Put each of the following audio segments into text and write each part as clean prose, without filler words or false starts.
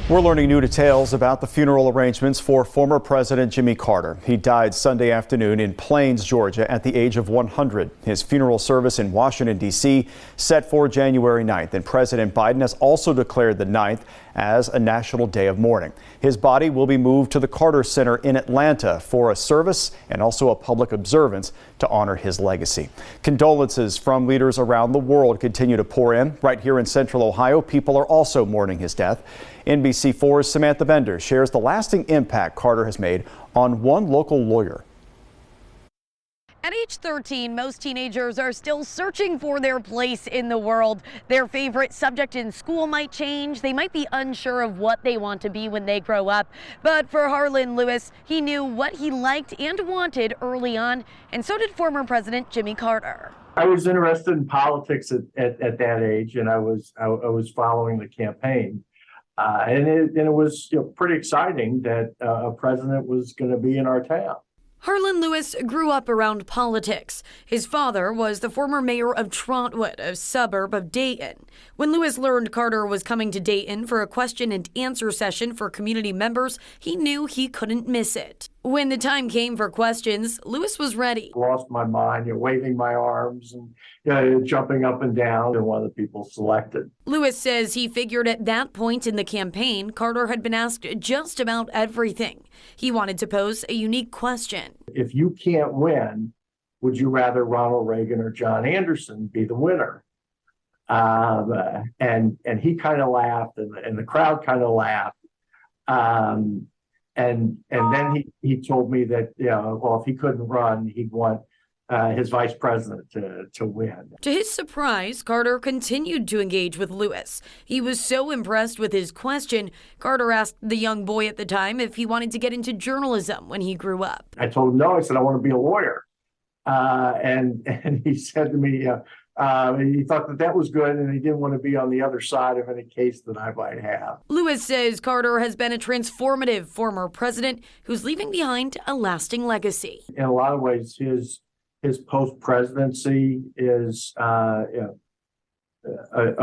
We're learning new details about the funeral arrangements for former President Jimmy Carter. He died Sunday afternoon in Plains, Georgia, at the age of 100. His funeral service in Washington, D.C. set for January 9th, and President Biden has also declared the 9th as a national day of mourning. His body will be moved to the Carter Center in Atlanta for a service and also a public observance to honor his legacy. Condolences from leaders around the world continue to pour in. Right here in Central Ohio, people are also mourning his death. NBC4's Samantha Bender shares the lasting impact Carter has made on one local lawyer. At age 13, most teenagers are still searching for their place in the world. Their favorite subject in school might change. They might be unsure of what they want to be when they grow up. But for Harlan Lewis, he knew what he liked and wanted early on, and so did former President Jimmy Carter. I was interested in politics at that age, and I was following the campaign. And it was pretty exciting that a president was going to be in our town. Harlan Lewis grew up around politics. His father was the former mayor of Trotwood, a suburb of Dayton. When Lewis learned Carter was coming to Dayton for a question and answer session for community members, he knew he couldn't miss it. When the time came for questions, Lewis was ready. Lost my mind, waving my arms and jumping up and down, and one of the people selected. Lewis says he figured at that point in the campaign, Carter had been asked just about everything. He wanted to pose a unique question. If you can't win, would you rather Ronald Reagan or John Anderson be the winner? And he kind of laughed, and the crowd kind of laughed. And then he told me that, well, if he couldn't run, he'd want his vice president to win. To his surprise, Carter continued to engage with Lewis. He was so impressed with his question, Carter asked the young boy at the time if he wanted to get into journalism when he grew up. I told him no. I said, I want to be a lawyer. And he said to me, he thought that was good, and he didn't want to be on the other side of any case that I might have. Lewis says Carter has been a transformative former president who's leaving behind a lasting legacy. In a lot of ways, his post-presidency is a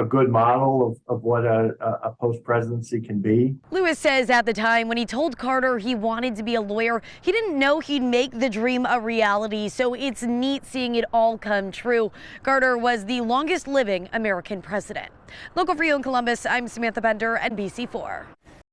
good model of what a post-presidency can be. Lewis says at the time when he told Carter he wanted to be a lawyer, he didn't know he'd make the dream a reality, so it's neat seeing it all come true. Carter was the longest living American president. Local for you in Columbus, I'm Samantha Bender, NBC4.